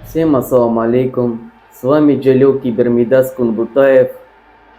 Всем ассаламу алейкум, с вами Джалил Кибермидас Кунбутаев,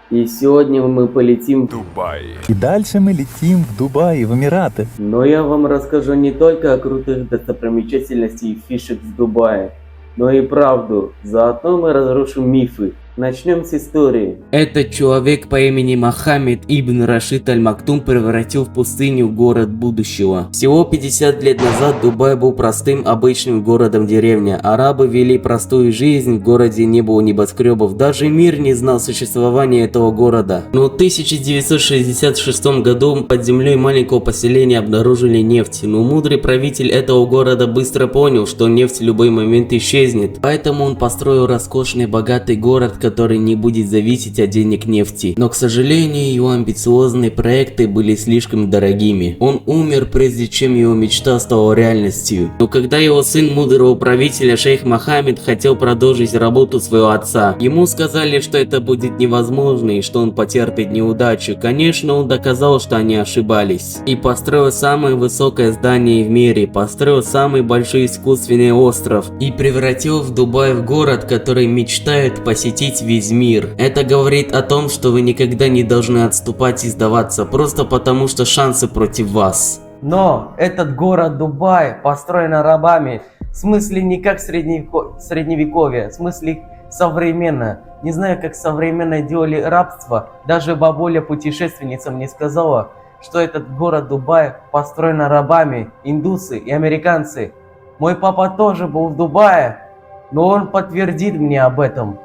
и сегодня мы полетим в Дубай. И дальше мы летим в Дубай, в Эмираты. Но я вам расскажу не только о крутых достопримечательностях и фишек с Дубая, но и правду, заодно мы разрушим мифы. Начнем с истории. Этот человек по имени Мохаммед Ибн Рашид Аль-Мактум превратил в пустыню город будущего. Всего 50 лет назад Дубай был простым обычным городом-деревня. Арабы вели простую жизнь, в городе не было небоскребов, даже мир не знал существования этого города. Но в 1966 году под землей маленького поселения обнаружили нефть, но мудрый правитель этого города быстро понял, что нефть в любой момент исчезнет. Поэтому он построил роскошный богатый город, который не будет зависеть от денег нефти. Но, к сожалению, его амбициозные проекты были слишком дорогими. Он умер, прежде чем его мечта стала реальностью. Но когда его сын мудрого правителя шейх Мохаммед хотел продолжить работу своего отца, ему сказали, что это будет невозможно и что он потерпит неудачу. Конечно, он доказал, что они ошибались. И построил самое высокое здание в мире, построил самый большой искусственный остров и превратил в Дубай в город, который мечтает посетить весь мир. Это говорит о том, что вы никогда не должны отступать и сдаваться, просто потому что шансы против вас. Но этот город Дубай построен рабами, в смысле не как средневековье, в смысле современно. Не знаю, как современно делали рабство, даже бабуля путешественница мне сказала, что этот город Дубай построен рабами, индусы и американцы. Мой папа тоже был в Дубае, но он подтвердит мне об этом.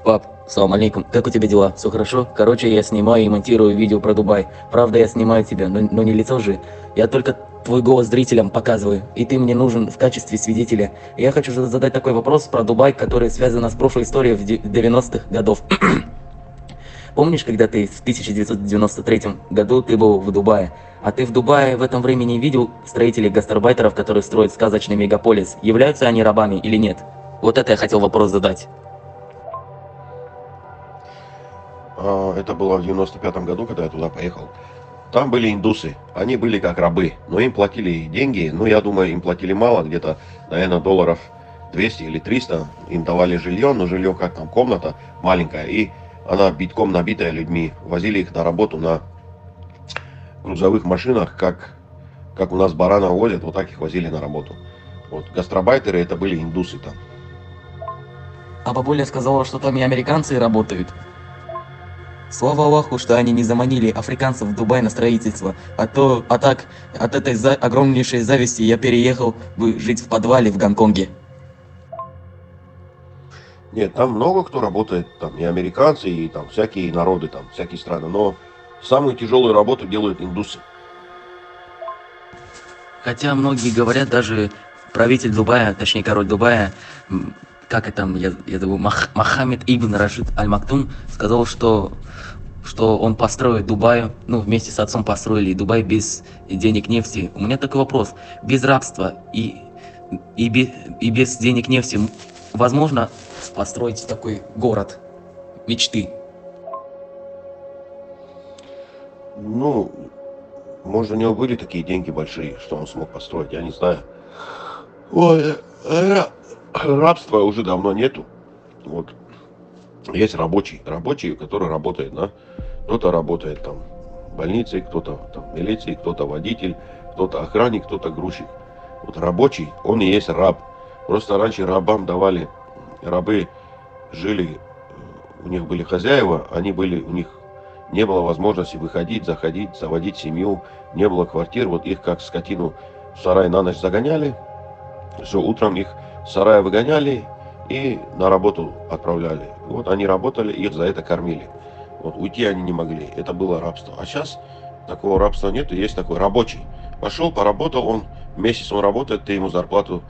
Пап, салам алейкум, как у тебя дела? Все хорошо? Короче, я снимаю и монтирую видео про Дубай. Правда, я снимаю тебя, но не лицо же. Я только твой голос зрителям показываю, и ты мне нужен в качестве свидетеля. Я хочу задать такой вопрос про Дубай, который связан с прошлой историей в 90-х годов. Помнишь, когда ты в 1993 году ты был в Дубае? А ты в Дубае в этом времени видел строителей гастарбайтеров, которые строят сказочный мегаполис? Являются они рабами или нет? Вот это я хотел вопрос задать. Это было в 95-м году, когда я туда поехал. Там были индусы, они были как рабы, но им платили деньги, ну я думаю, им платили мало, где-то, наверное, долларов 200 или 300. Им давали жилье, но жилье как там, комната маленькая, и она битком набитая людьми. Возили их на работу на грузовых машинах, как у нас барана возят, вот так их возили на работу. Вот, гастарбайтеры это были индусы там. А бабуля сказала, что там и американцы работают. Слава Аллаху, что они не заманили африканцев в Дубай на строительство, а так, от этой огромнейшей зависти я переехал бы жить в подвале в Гонконге. Нет, там много кто работает, там и американцы, и там всякие народы, там всякие страны, но самую тяжелую работу делают индусы. Хотя многие говорят, даже правитель Дубая, точнее король Дубая, как это там, я забыл, Мохаммед Ибн Рашид Аль-Мактум сказал, что он построит Дубай, ну вместе с отцом построили Дубай без денег нефти. У меня такой вопрос, без рабства и без денег нефти возможно построить такой город мечты? Ну, может, у него были такие деньги большие, что он смог построить, я не знаю. Ой, рабства уже давно нету. Вот. Есть рабочий, который работает, да. Кто-то работает там в больнице, кто-то там в милиции, кто-то водитель, кто-то охранник, кто-то грузчик. Вот рабочий, он и есть раб. Просто раньше рабам давали, рабы жили, у них были хозяева, у них не было возможности выходить, заходить, заводить семью, не было квартир, вот их как скотину в сарай на ночь загоняли, все, утром их с сарая выгоняли и на работу отправляли. Вот они работали, их за это кормили. Вот уйти они не могли, это было рабство. А сейчас такого рабства нет, есть такой рабочий. Пошел, поработал, он месяц он работает, ты ему зарплату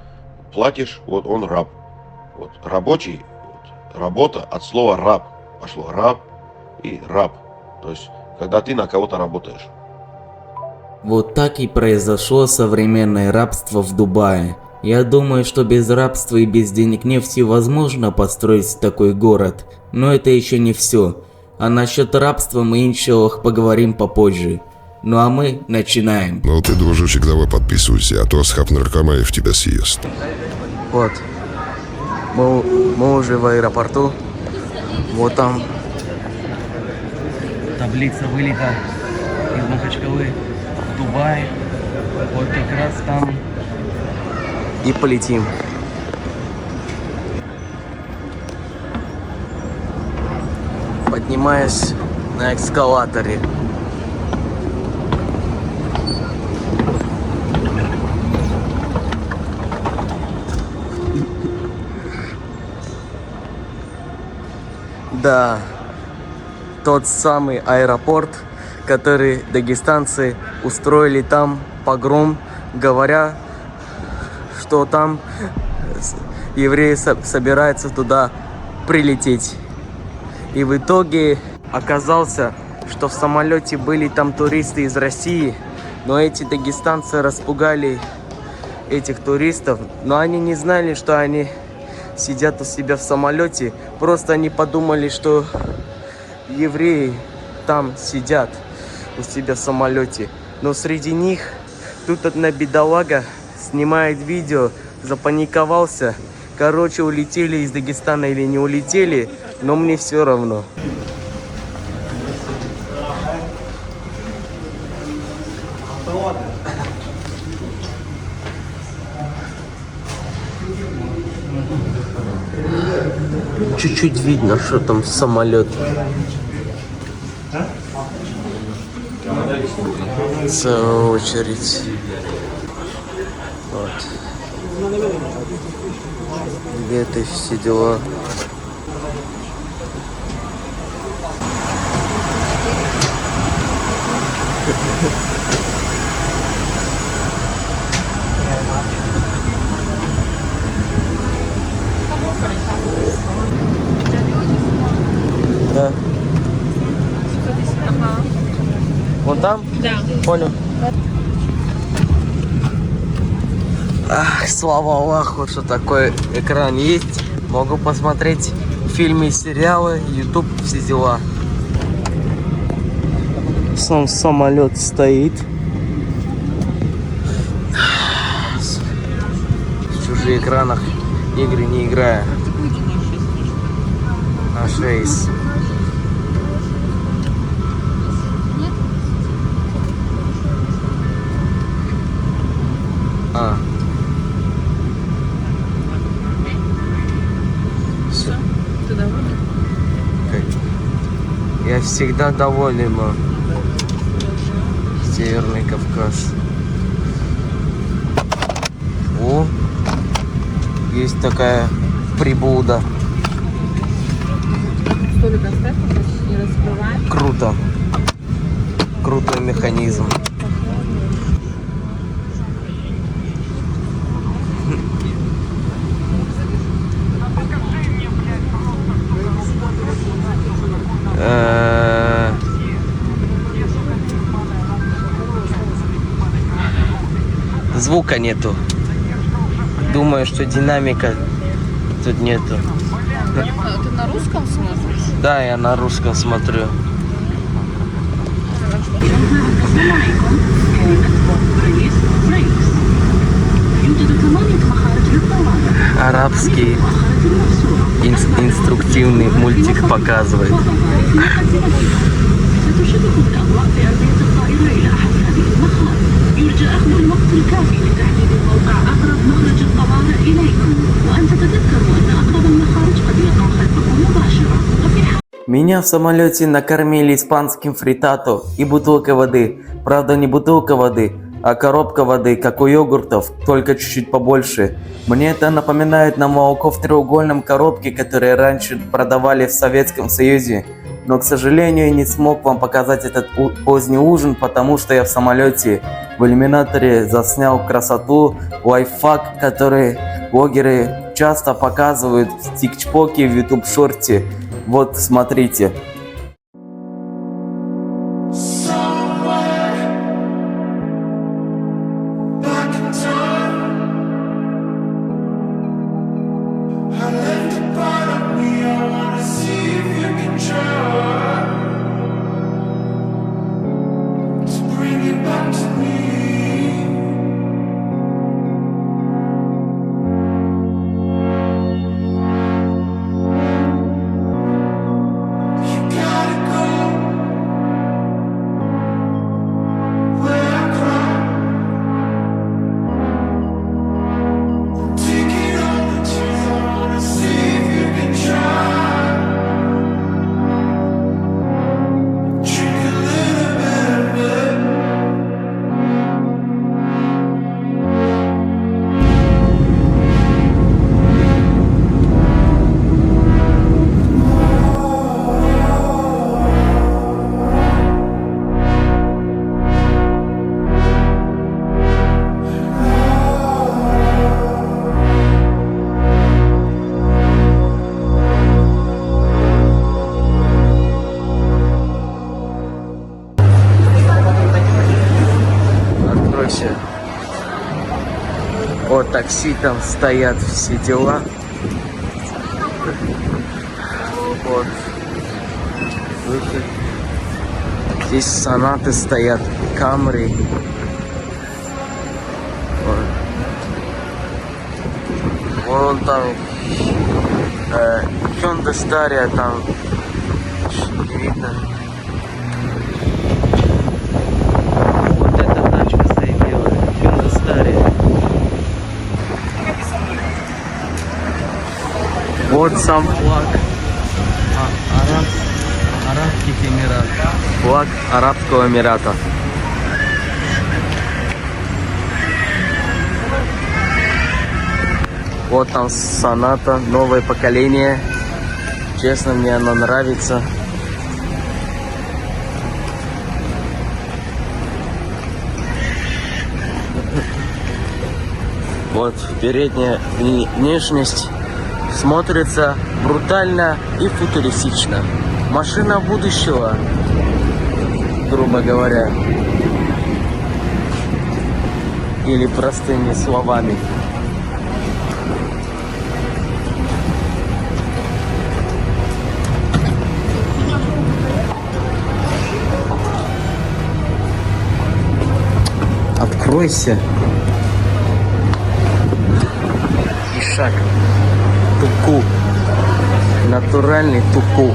платишь, вот он раб. Вот рабочий, вот, работа от слова раб пошло, раб и раб. То есть, когда ты на кого-то работаешь. Вот так и произошло современное рабство в Дубае. Я думаю, что без рабства и без денег нефти возможно построить такой город, но это еще не все. А насчет рабства мы, иншаллах, поговорим попозже. Ну а мы начинаем. Ну ты, дружочек, давай подписывайся, а то Асхаб наркомаев тебя съест. Вот. Мы уже в аэропорту. Вот там таблица вылета из Махачкалы в Дубай. Вот как раз там и полетим. Поднимаюсь на эскалаторе. Да, тот самый аэропорт, который дагестанцы устроили там погром, говоря, что там евреи собираются туда прилететь. И в итоге оказался, что в самолете были там туристы из России, но эти дагестанцы распугали этих туристов, но они не знали, что они сидят у себя в самолете, просто они подумали, что евреи там сидят у себя в самолете. Но среди них тут одна бедолага снимает видео, запаниковался. Короче, улетели из Дагестана или не улетели, но мне все равно. Чуть-чуть видно, что там самолет. Целая очередь. Вот. Где-то все дела. Да. Вон там? Да. Понял. Ах, слава Аллаху, что такой экран есть. Могу посмотреть фильмы, сериалы, YouTube, все дела. Сам самолет стоит. В чужих экранах игры не играю. Наш рейс. Все. Ты доволен? Я всегда доволен, мам. Северный Кавказ. О, есть такая приблуда. Столик оставь, не раскрывай. Круто. Крутой механизм. Звука нету. Думаю, что динамика тут нету. А ты на русском смотришь? Да, я на русском смотрю. Арабский инструктивный мультик показывает. يرجى أخذ الوقت الكافي لتحديد موقع أقرب مخرج الطوارئ إليكم وأن تتذكروا أن أقرب المخارج قد يقع خلفكم مباشرة وفي حال Меня в самолете накормили испанским фритато и бутылкой воды. Правда, не бутылка воды, а коробка воды, как у йогуртов, только чуть-чуть побольше. Мне это напоминает на молоко в треугольном коробке, которые раньше продавали в Советском Союзе. Но, к сожалению, я не смог вам показать этот поздний ужин, потому что я в самолете. В иллюминаторе заснял красоту, лайфхак, который блогеры часто показывают в тик-чпоке, в YouTube-шорте. Вот, смотрите. такси там стоят, все дела. Вот. Выход. Здесь Сонаты стоят, Камри. Вон там Hyundai Staria, там не видно. Вот эта тачка стоит белая, Hyundai Staria. Вот сам флаг Арабских Эмиратов. Флаг Арабского Эмирата. Вот там Соната, новое поколение. Честно, мне оно нравится. Вот передняя внешность смотрится брутально и футуристично. Машина будущего, грубо говоря. Или простыми словами. Откройся. Ишак. Туку. Натуральный туку.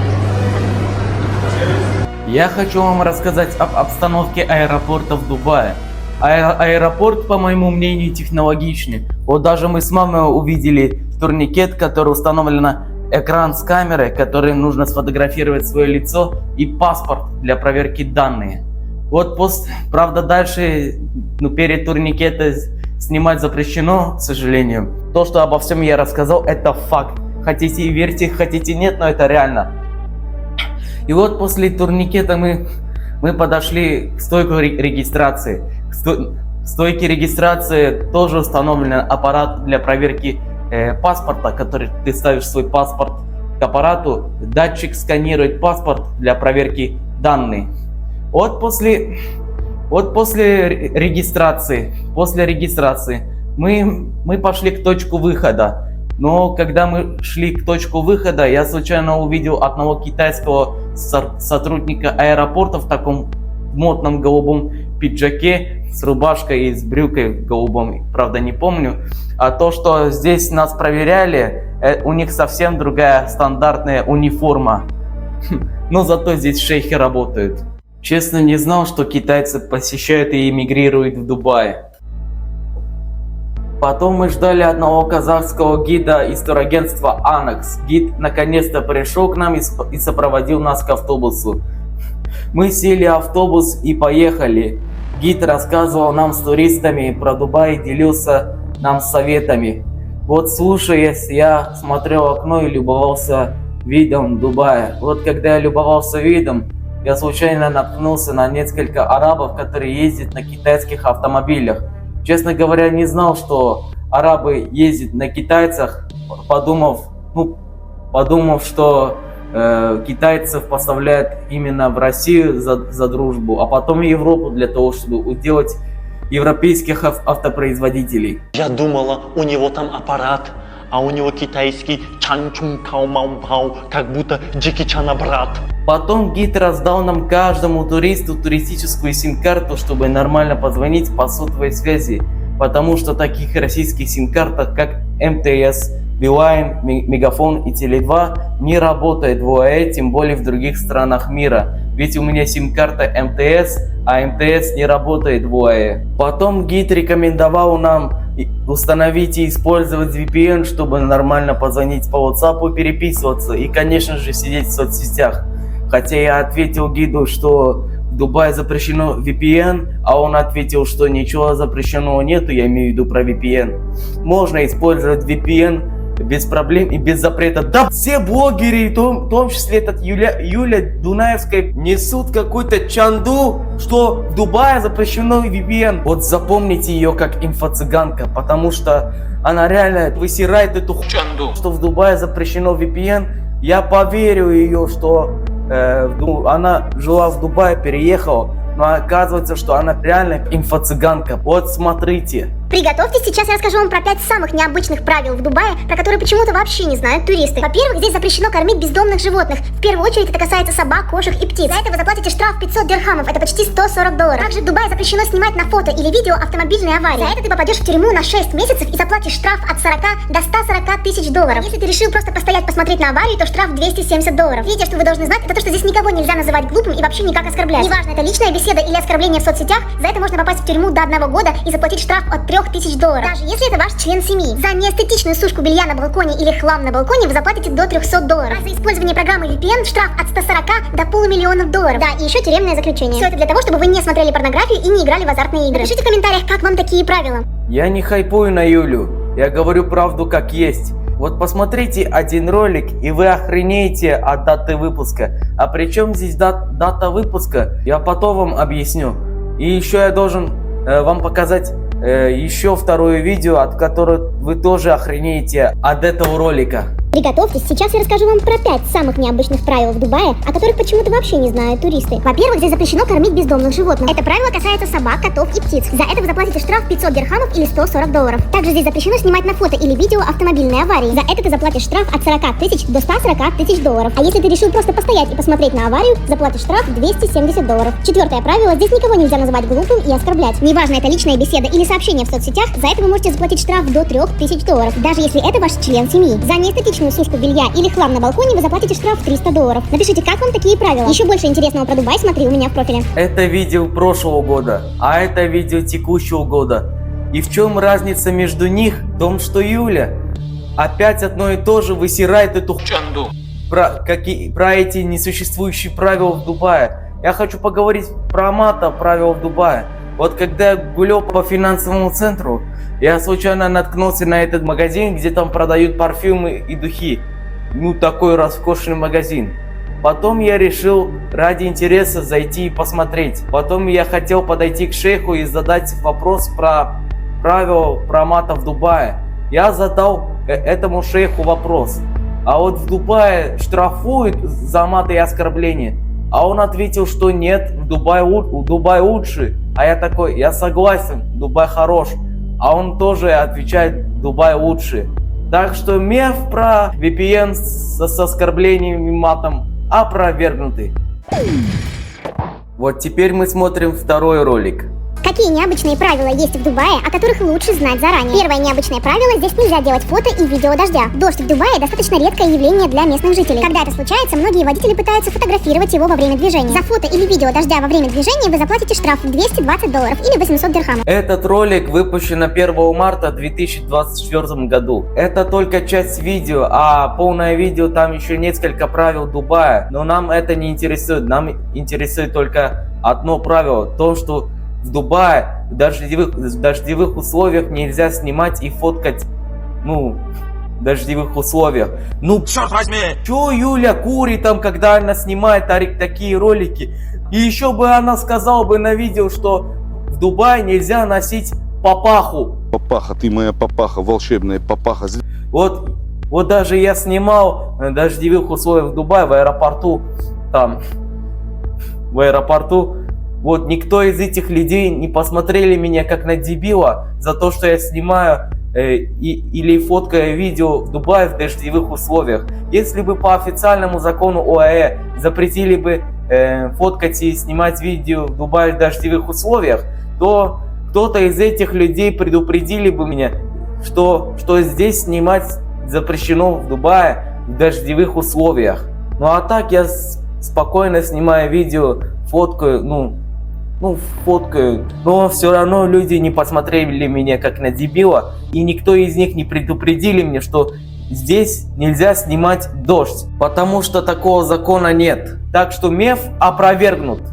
Я хочу вам рассказать об обстановке аэропорта в Дубае. Аэропорт, по моему мнению, технологичный. Вот даже мы с мамой увидели турникет, который установлен экран с камерой, который нужно сфотографировать свое лицо и паспорт для проверки данных. Вот правда, дальше, перед турникета снимать запрещено, к сожалению. То, что обо всем я рассказал, это факт. Хотите верьте, хотите нет, но это реально. И вот после турникета мы подошли к стойке регистрации. В стойке регистрации тоже установлен аппарат для проверки паспорта, который ты ставишь свой паспорт к аппарату. Датчик сканирует паспорт для проверки данных. Вот после регистрации мы пошли к точку выхода. Но когда мы шли к точку выхода, я случайно увидел одного китайского сотрудника аэропорта в таком модном голубом пиджаке с рубашкой и с брюкой голубом, правда не помню. А то, что здесь нас проверяли, у них совсем другая стандартная униформа. Но зато здесь шейхи работают. Честно, не знал, что китайцы посещают и эмигрируют в Дубай. Потом мы ждали одного казахского гида из турагентства Анакс. Гид наконец-то пришел к нам и сопроводил нас к автобусу. Мы сели в автобус и поехали. Гид рассказывал нам с туристами про Дубай, делился нам советами. Вот слушаясь, я смотрел в окно и любовался видом Дубая. Вот когда я любовался видом, я случайно наткнулся на несколько арабов, которые ездят на китайских автомобилях. Честно говоря, не знал, что арабы ездят на китайцах, подумав, что китайцев поставляют именно в Россию за дружбу, а потом в Европу для того, чтобы уделать европейских автопроизводителей. Я думала, у него там аппарат, а у него китайский чан-чун-кау-мау-пау, как будто Джеки Чана брат. Потом гид раздал нам каждому туристу туристическую сим-карту, чтобы нормально позвонить по сотовой связи, потому что таких российских сим-картах, как МТС, Билайн, Мегафон и Теле2 не работает в ОАЭ, тем более в других странах мира. Ведь у меня сим-карта МТС, а МТС не работает в ОАЭ. Потом гид рекомендовал нам установить и использовать VPN, чтобы нормально позвонить по WhatsApp, переписываться и, конечно же, сидеть в соцсетях. Хотя я ответил гиду, что в Дубае запрещено VPN, а он ответил, что ничего запрещенного нету, я имею в виду про VPN. Можно использовать VPN без проблем и без запрета. Да, все блогеры, в том числе этот Юля Дунаевская, несут какую-то чанду, что в Дубае запрещено VPN. Вот запомните ее как инфо-цыганка, потому что она реально высирает эту чанду, что в Дубае запрещено VPN. Я поверю ее, что она жила в Дубае, переехала, но оказывается, что она реально инфо-цыганка. Вот смотрите, Приготовьтесь, сейчас я расскажу вам про 5 самых необычных правил в Дубае, про которые почему-то вообще не знают туристы. Во-первых, здесь запрещено кормить бездомных животных. В первую очередь это касается собак, кошек и птиц. За это вы заплатите штраф 500 дирхамов, это почти $140. Также в Дубае запрещено снимать на фото или видео автомобильные аварии. За это ты попадешь в тюрьму на 6 месяцев и заплатишь штраф от 40 до 140 тысяч долларов. Если ты решил просто постоять посмотреть на аварию, то штраф $270. Видите, что вы должны знать, это то, что здесь никого нельзя называть глупым и вообще никак оскорблять. Неважно, это личная беседа или оскорбление в соцсетях, за это можно попасть в тюрьму до 1 года и заплатить штраф от $3000. Даже если это ваш член семьи. За неэстетичную сушку белья на балконе или хлам на балконе вы заплатите до $300. А за использование программы VPN штраф от 140 до $500 000. Да, и еще тюремное заключение. Все это для того, чтобы вы не смотрели порнографию и не играли в азартные игры. Напишите в комментариях, как вам такие правила. Я не хайпую на Юлю, я говорю правду как есть. Вот посмотрите один ролик, и вы охренеете от даты выпуска. А при чем здесь дата выпуска, я потом вам объясню. И еще я должен вам показать еще второе видео, от которого вы тоже охренеете от этого ролика. Приготовьтесь, сейчас я расскажу вам про 5 самых необычных правил в Дубае, о которых почему-то вообще не знают туристы. Во-первых, здесь запрещено кормить бездомных животных. Это правило касается собак, котов и птиц. За это вы заплатите штраф 500 дирхамов или $140. Также здесь запрещено снимать на фото или видео автомобильные аварии. За это ты заплатишь штраф от 40 тысяч до 140 тысяч долларов. А если ты решил просто постоять и посмотреть на аварию, заплатишь штраф $270. Четвертое правило, здесь никого нельзя называть глупым и оскорблять. Неважно, это личная беседа или сообщение в соцсетях, за это вы можете заплатить штраф до $3000, даже если это ваш член семьи. За неэстетичную сушку белья или хлам на балконе вы заплатите штраф $300. Напишите, как вам такие правила. Еще больше интересного про Дубай смотри у меня в профиле. Это видео прошлого года, а это видео текущего года. И в чем разница между них? В том, что Юля опять одно и то же высирает эту чанду про эти несуществующие правила в Дубае. Я хочу поговорить про мата правила в Дубае. Вот когда я гулял по финансовому центру, я случайно наткнулся на этот магазин, где там продают парфюмы и духи. Ну, такой роскошный магазин. Потом я решил ради интереса зайти и посмотреть. Потом я хотел подойти к шейху и задать вопрос про правила про мата в Дубае. Я задал этому шейху вопрос. А вот в Дубае штрафуют за маты и оскорбления? А он ответил, что нет, в Дубае лучше. А я такой, я согласен, Дубай хорош. А он тоже отвечает, Дубай лучше. Так что миф про VPN с оскорблениями и матом опровергнутый. Вот теперь мы смотрим второй ролик. Какие необычные правила есть в Дубае, о которых лучше знать заранее? Первое необычное правило: здесь нельзя делать фото и видео дождя. Дождь в Дубае достаточно редкое явление для местных жителей. Когда это случается, многие водители пытаются фотографировать его во время движения. За фото или видео дождя во время движения вы заплатите штраф $220 или 800 дирхамов. Этот ролик выпущен 1 марта 2024 году. Это только часть видео, а полное видео там еще несколько правил Дубая. Но нам это не интересует. Нам интересует только одно правило: то, что в Дубае в дождевых условиях нельзя снимать и фоткать, в дождевых условиях. Ну, черт возьми! Чё Юля курит там, когда она снимает такие ролики? И еще бы она сказала бы на видео, что в Дубае нельзя носить папаху. Папаха, ты моя папаха, волшебная папаха. Вот даже я снимал в дождевых условиях в Дубае, в аэропорту, вот никто из этих людей не посмотрели меня как на дебила за то, что я снимаю или фоткаю видео в Дубае в дождевых условиях. Если бы по официальному закону ОАЭ запретили бы фоткать и снимать видео в Дубае в дождевых условиях, то кто-то из этих людей предупредили бы меня, что здесь снимать запрещено в Дубае в дождевых условиях. Ну а так я спокойно снимаю видео, фоткаю, фоткаю, но все равно люди не посмотрели меня как на дебила, и никто из них не предупредили меня, что здесь нельзя снимать дождь, потому что такого закона нет. Так что миф опровергнут.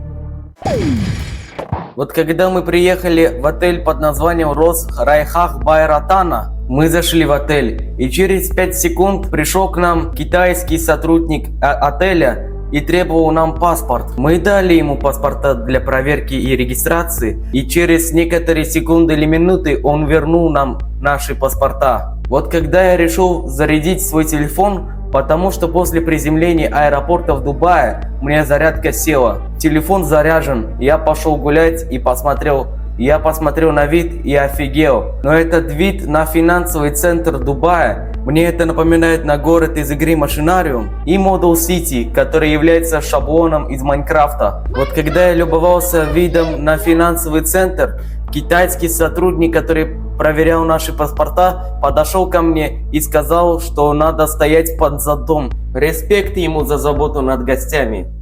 Вот когда мы приехали в отель под названием Рос Райхах Байратана, мы зашли в отель, и через 5 секунд пришел к нам китайский сотрудник отеля и требовал нам паспорт. Мы дали ему паспорта для проверки и регистрации, и через некоторые секунды или минуты он вернул нам наши паспорта. Вот когда я решил зарядить свой телефон, потому что после приземления аэропорта в Дубае у меня зарядка села. Телефон заряжен, я пошел гулять и посмотрел Я посмотрел на вид и офигел. Но этот вид на финансовый центр Дубая, мне это напоминает на город из игры Машинариум и Model City, который является шаблоном из Майнкрафта. Вот когда я любовался видом на финансовый центр, китайский сотрудник, который проверял наши паспорта, подошел ко мне и сказал, что надо стоять под зонтом. Респект ему за заботу над гостями.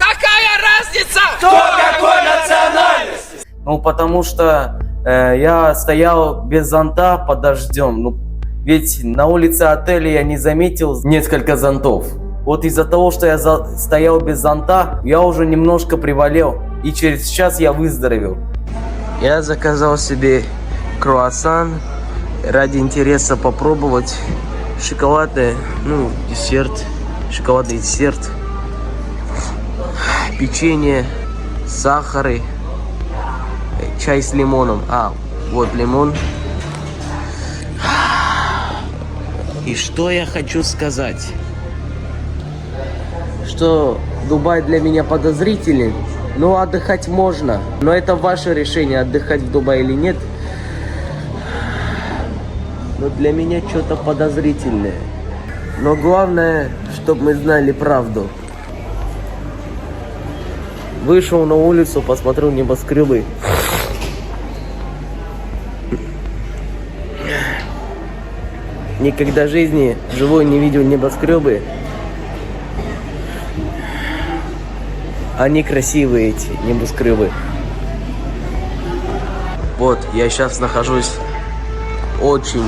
Ну, потому что я стоял без зонта под дождем. Ну, ведь на улице отеля я не заметил несколько зонтов. Вот из-за того, что я стоял без зонта, я уже немножко приболел. И через час я выздоровел. Я заказал себе круассан ради интереса попробовать шоколадный, десерт, шоколадный десерт, печенье, сахары, чай с лимоном. Вот лимон. И что я хочу сказать? Что Дубай для меня подозрителен, но отдыхать можно. Но это ваше решение, отдыхать в Дубае или нет. Но для меня что-то подозрительное. Но главное, чтобы мы знали правду. Вышел на улицу, посмотрел небоскребы. Никогда в жизни живой не видел небоскребы. Они красивые, эти небоскребы. Вот, я сейчас нахожусь очень,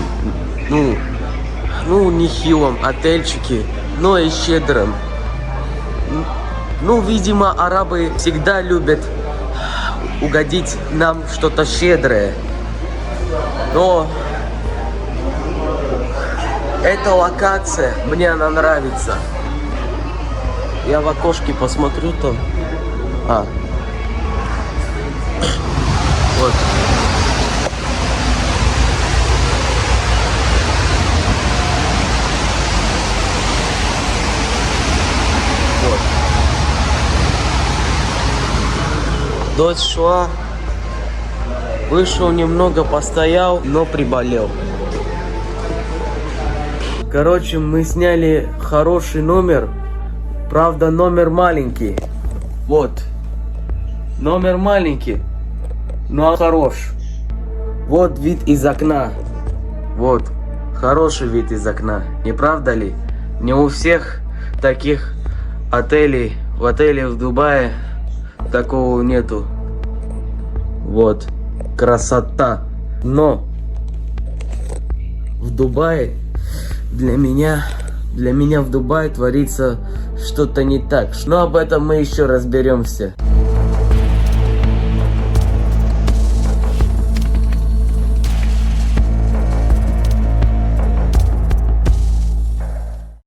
нехилом отельчике, но и щедром. Видимо, арабы всегда любят угодить нам что-то щедрое. Но эта локация, мне она нравится. Я в окошке посмотрю там. Вот. Дождь шла. Вышел немного, постоял, но приболел. Короче, мы сняли хороший номер. Правда, номер маленький. Вот. Номер маленький, но хорош. Вот вид из окна. Вот. Хороший вид из окна. Не правда ли? Не у всех таких отелей, в отеле в Дубае такого нету. Вот. Красота. Но в Дубае для меня в Дубае творится что-то не так. Но об этом мы еще разберемся.